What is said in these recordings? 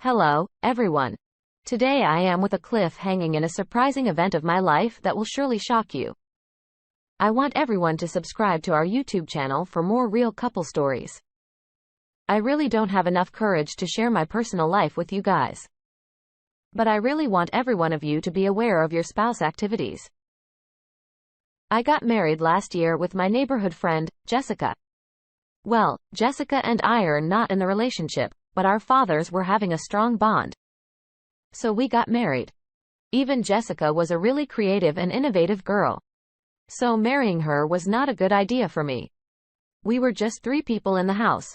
Hello, everyone. Today I am with a cliff hanging in a surprising event of my life that will surely shock you. I want everyone to subscribe to our YouTube channel for more real couple stories. I really don't have enough courage to share my personal life with you guys. But I really want every one of you to be aware of your spouse activities. I got married last year with my neighborhood friend, Jessica. Well, Jessica and I are not in the relationship, but our fathers were having a strong bond. So we got married. Even Jessica was a really creative and innovative girl. So marrying her was not a good idea for me. We were just 3 people in the house.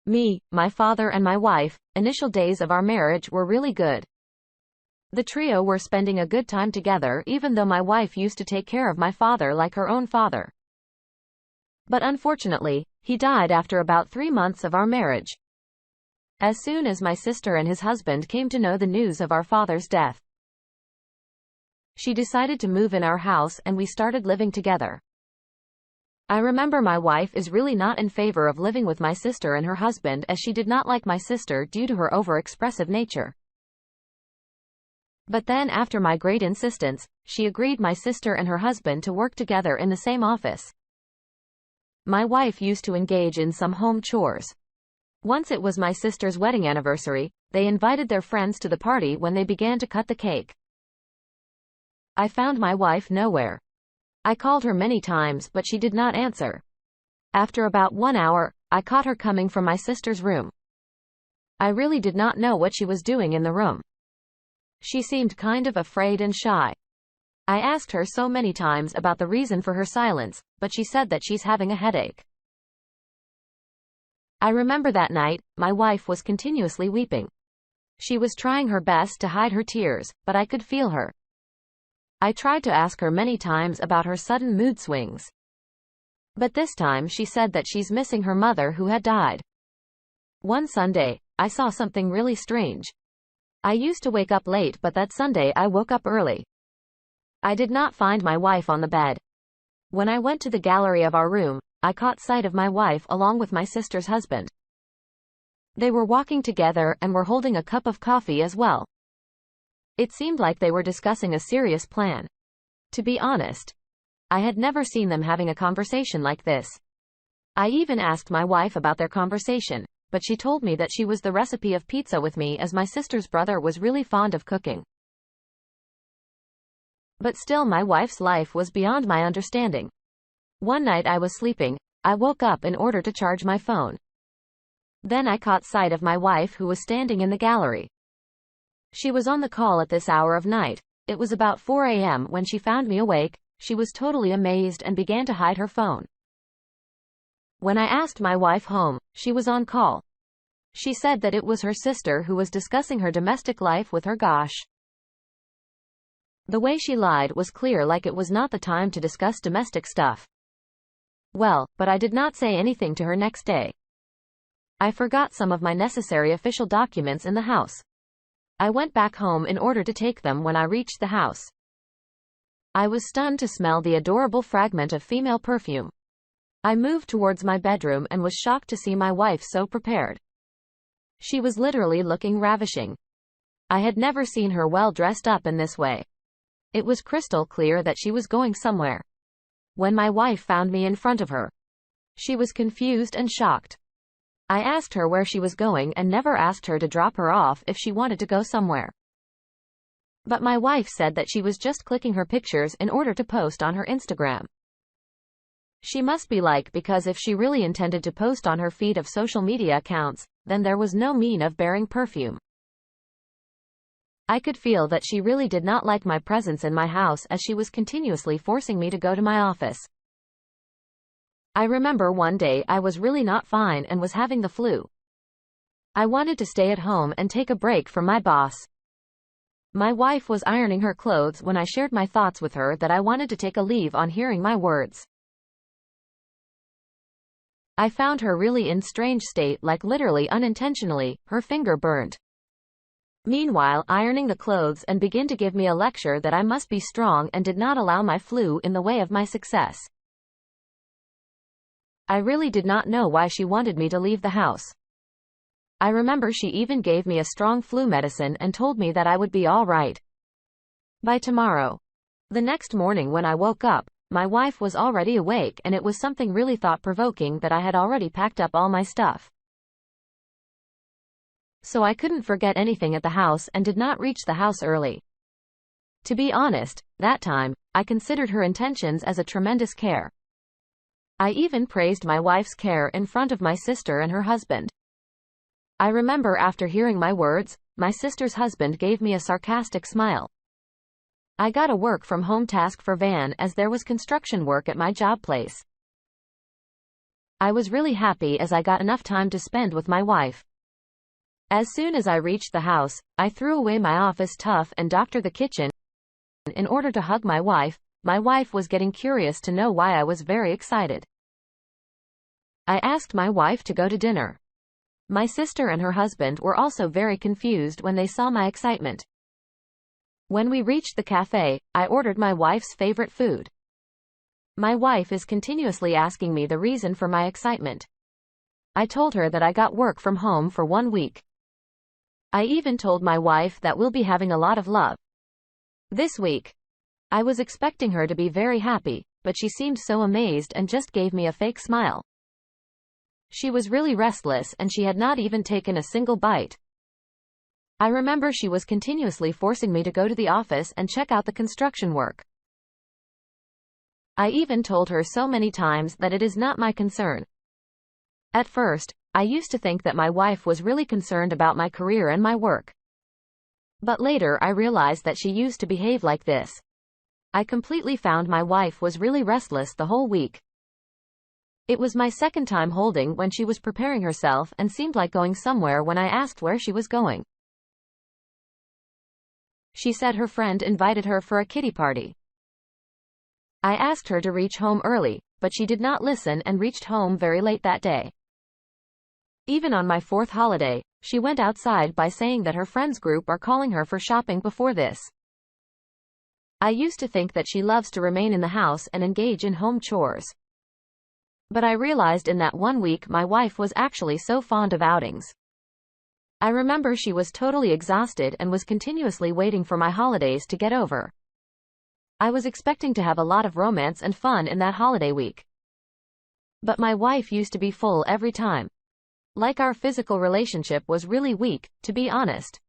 Me, my father and my wife. Initial days of our marriage were really good. The trio were spending a good time together even though my wife used to take care of my father like her own father. But unfortunately, he died after about 3 months of our marriage. As soon as my sister and his husband came to know the news of our father's death, she decided to move in our house and we started living together. I remember my wife is really not in favor of living with my sister and her husband as she did not like my sister due to her over-expressive nature. But then after my great insistence, she agreed my sister and her husband to work together in the same office. My wife used to engage in some home chores. Once it was my sister's wedding anniversary, they invited their friends to the party when they began to cut the cake. I found my wife nowhere. I called her many times but she did not answer. After about 1 hour, I caught her coming from my sister's room. I really did not know what she was doing in the room. She seemed kind of afraid and shy. I asked her so many times about the reason for her silence, but she said that she's having a headache. I remember that night, my wife was continuously weeping. She was trying her best to hide her tears, but I could feel her. I tried to ask her many times about her sudden mood swings. But this time she said that she's missing her mother who had died. One Sunday, I saw something really strange. I used to wake up late but that Sunday I woke up early. I did not find my wife on the bed. When I went to the gallery of our room, I caught sight of my wife along with my sister's husband. They were walking together and were holding a cup of coffee as well. It seemed like they were discussing a serious plan. To be honest, I had never seen them having a conversation like this. I even asked my wife about their conversation, but she told me that she was the recipe of pizza with me as my sister's brother was really fond of cooking. But still my wife's life was beyond my understanding. One night I was sleeping. I woke up in order to charge my phone. Then I caught sight of my wife who was standing in the gallery. She was on the call at this hour of night. It was about 4 a.m. when she found me awake. She was totally amazed and began to hide her phone. When I asked my wife home, she was on call. She said that it was her sister who was discussing her domestic life with her. Gosh. The way she lied was clear, like it was not the time to discuss domestic stuff. Well, but I did not say anything to her next day. I forgot some of my necessary official documents in the house. I went back home in order to take them. When I reached the house, I was stunned to smell the adorable fragment of female perfume. I moved towards my bedroom and was shocked to see my wife so prepared. She was literally looking ravishing. I had never seen her well dressed up in this way. It was crystal clear that she was going somewhere. When my wife found me in front of her, she was confused and shocked. I asked her where she was going and never asked her to drop her off if she wanted to go somewhere. But my wife said that she was just clicking her pictures in order to post on her Instagram. She must be like, because if she really intended to post on her feed of social media accounts, then there was no mean of bearing perfume. I could feel that she really did not like my presence in my house as she was continuously forcing me to go to my office. I remember one day I was really not fine and was having the flu. I wanted to stay at home and take a break from my boss. My wife was ironing her clothes when I shared my thoughts with her that I wanted to take a leave. On hearing my words, I found her really in strange state, like literally unintentionally, her finger burned. Meanwhile, ironing the clothes and began to give me a lecture that I must be strong and did not allow my flu in the way of my success. I really did not know why she wanted me to leave the house. I remember she even gave me a strong flu medicine and told me that I would be all right by tomorrow. The next morning when I woke up, my wife was already awake, and it was something really thought-provoking that I had already packed up all my stuff. So I couldn't forget anything at the house and did not reach the house early. To be honest, that time, I considered her intentions as a tremendous care. I even praised my wife's care in front of my sister and her husband. I remember after hearing my words, my sister's husband gave me a sarcastic smile. I got a work-from-home task for Van as there was construction work at my job place. I was really happy as I got enough time to spend with my wife. As soon as I reached the house, I threw away my office stuff and doctored the kitchen in order to hug my wife. My wife was getting curious to know why I was very excited. I asked my wife to go to dinner. My sister and her husband were also very confused when they saw my excitement. When we reached the cafe, I ordered my wife's favorite food. My wife is continuously asking me the reason for my excitement. I told her that I got work from home for 1 week. I even told my wife that we'll be having a lot of love this week. I was expecting her to be very happy, but she seemed so amazed and just gave me a fake smile. She was really restless and she had not even taken a single bite. I remember she was continuously forcing me to go to the office and check out the construction work. I even told her so many times that it is not my concern. At first, I used to think that my wife was really concerned about my career and my work. But later I realized that she used to behave like this. I completely found my wife was really restless the whole week. It was my second time holding when she was preparing herself and seemed like going somewhere when I asked where she was going. She said her friend invited her for a kiddie party. I asked her to reach home early, but she did not listen and reached home very late that day. Even on my 4th holiday, she went outside by saying that her friends group are calling her for shopping before this. I used to think that she loves to remain in the house and engage in home chores. But I realized in that 1 week my wife was actually so fond of outings. I remember she was totally exhausted and was continuously waiting for my holidays to get over. I was expecting to have a lot of romance and fun in that holiday week. But my wife used to be full every time. Like our physical relationship was really weak, to be honest.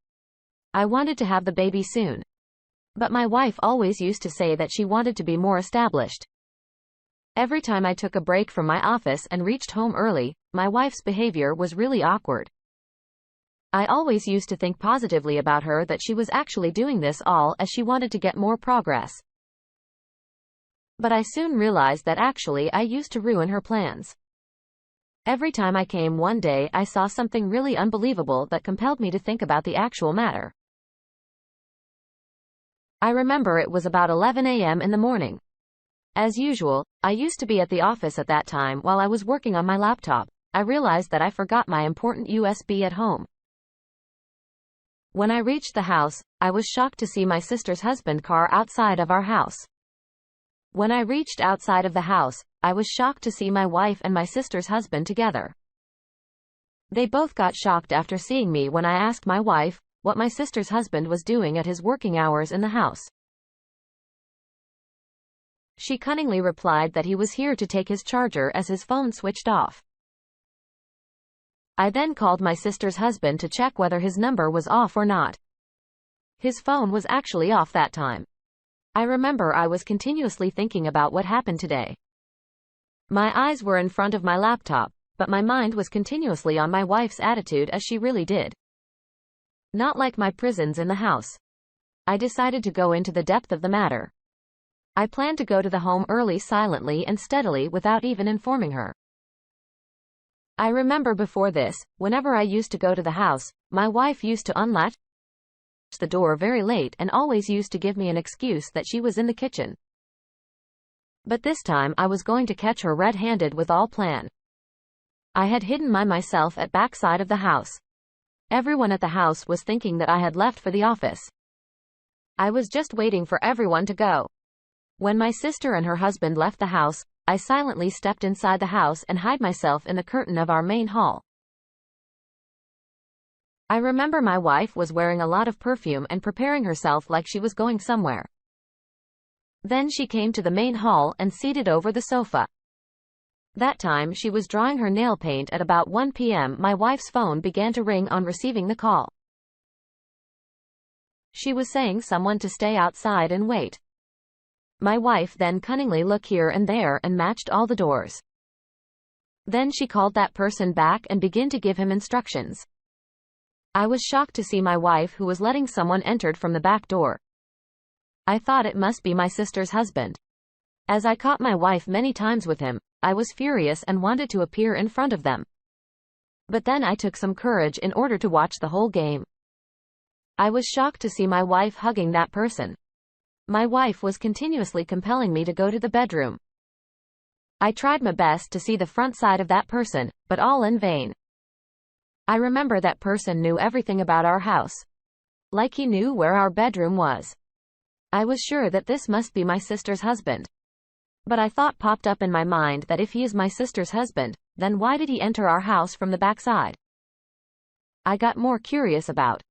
I wanted to have the baby soon. But my wife always used to say that she wanted to be more established. Every time I took a break from my office and reached home early, my wife's behavior was really awkward. I always used to think positively about her that she was actually doing this all as she wanted to get more progress. But I soon realized that actually I used to ruin her plans. Every time I came one day I saw something really unbelievable that compelled me to think about the actual matter. I remember it was about 11 a.m. in the morning. As usual, I used to be at the office at that time while I was working on my laptop. I realized that I forgot my important USB at home. When I reached the house, I was shocked to see my sister's husband's car outside of our house. When I reached outside of the house, I was shocked to see my wife and my sister's husband together. They both got shocked after seeing me when I asked my wife what my sister's husband was doing at his working hours in the house. She cunningly replied that he was here to take his charger as his phone switched off. I then called my sister's husband to check whether his number was off or not. His phone was actually off that time. I remember I was continuously thinking about what happened today. My eyes were in front of my laptop, but my mind was continuously on my wife's attitude as she really did. Not like my prisons in the house. I decided to go into the depth of the matter. I planned to go to the home early silently and steadily without even informing her. I remember before this, whenever I used to go to the house, my wife used to unlatch the door very late and always used to give me an excuse that she was in the kitchen. But this time I was going to catch her red-handed with all plan. I had hidden myself at backside of the house. Everyone at the house was thinking that I had left for the office. I was just waiting for everyone to go. When my sister and her husband left the house, I silently stepped inside the house and hid myself in the curtain of our main hall. I remember my wife was wearing a lot of perfume and preparing herself like she was going somewhere. Then she came to the main hall and seated over the sofa. That time she was drying her nail paint. At about 1 p.m. my wife's phone began to ring on receiving the call. She was saying someone to stay outside and wait. My wife then cunningly looked here and there and matched all the doors. Then she called that person back and began to give him instructions. I was shocked to see my wife who was letting someone entered from the back door. I thought it must be my sister's husband. As I caught my wife many times with him, I was furious and wanted to appear in front of them. But then I took some courage in order to watch the whole game. I was shocked to see my wife hugging that person. My wife was continuously compelling me to go to the bedroom. I tried my best to see the front side of that person, but all in vain. I remember that person knew everything about our house. Like he knew where our bedroom was. I was sure that this must be my sister's husband. But I thought popped up in my mind that if he is my sister's husband, then why did he enter our house from the backside? I got more curious about.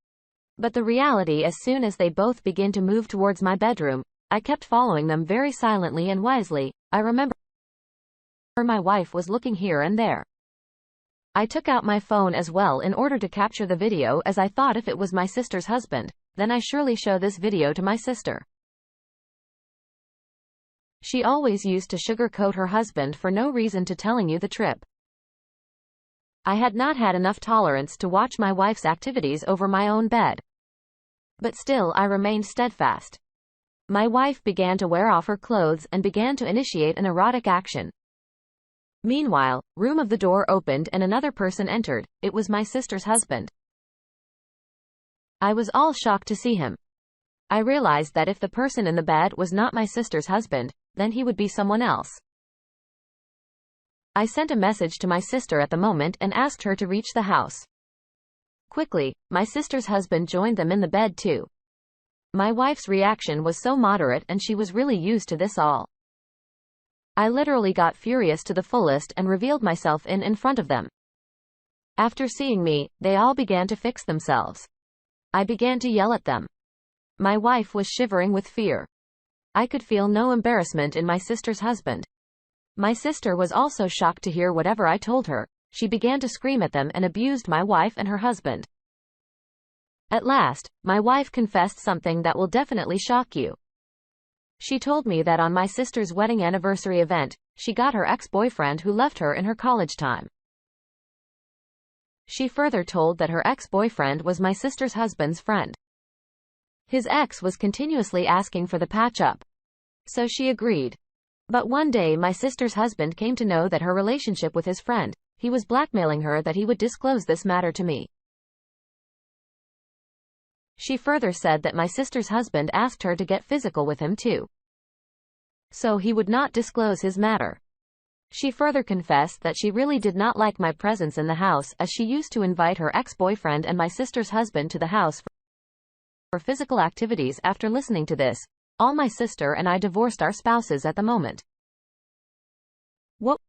But the reality, as soon as they both began to move towards my bedroom, I kept following them very silently and wisely. I remember my wife was looking here and there. I took out my phone as well in order to capture the video, as I thought if it was my sister's husband, then I surely show this video to my sister. She always used to sugarcoat her husband for no reason to telling you the truth. I had not had enough tolerance to watch my wife's activities over my own bed. But still I remained steadfast. My wife began to wear off her clothes and began to initiate an erotic action. Meanwhile, room of the door opened and another person entered. It was my sister's husband. I was all shocked to see him. I realized that if the person in the bed was not my sister's husband, then he would be someone else. I sent a message to my sister at the moment and asked her to reach the house. Quickly, my sister's husband joined them in the bed too. My wife's reaction was so moderate and she was really used to this all. I literally got furious to the fullest and revealed myself in front of them. After seeing me, they all began to fix themselves. I began to yell at them. My wife was shivering with fear. I could feel no embarrassment in my sister's husband. My sister was also shocked to hear whatever I told her. She began to scream at them and abused my wife and her husband. At last, my wife confessed something that will definitely shock you. She told me that on my sister's wedding anniversary event, she got her ex-boyfriend who left her in her college time. She further told that her ex-boyfriend was my sister's husband's friend. His ex was continuously asking for the patch-up. So she agreed. But one day my sister's husband came to know that her relationship with his friend, he was blackmailing her that he would disclose this matter to me. She further said that my sister's husband asked her to get physical with him too. So he would not disclose his matter. She further confessed that she really did not like my presence in the house, as she used to invite her ex-boyfriend and my sister's husband to the house for physical activities. After listening to this, all my sister and I divorced our spouses at the moment. What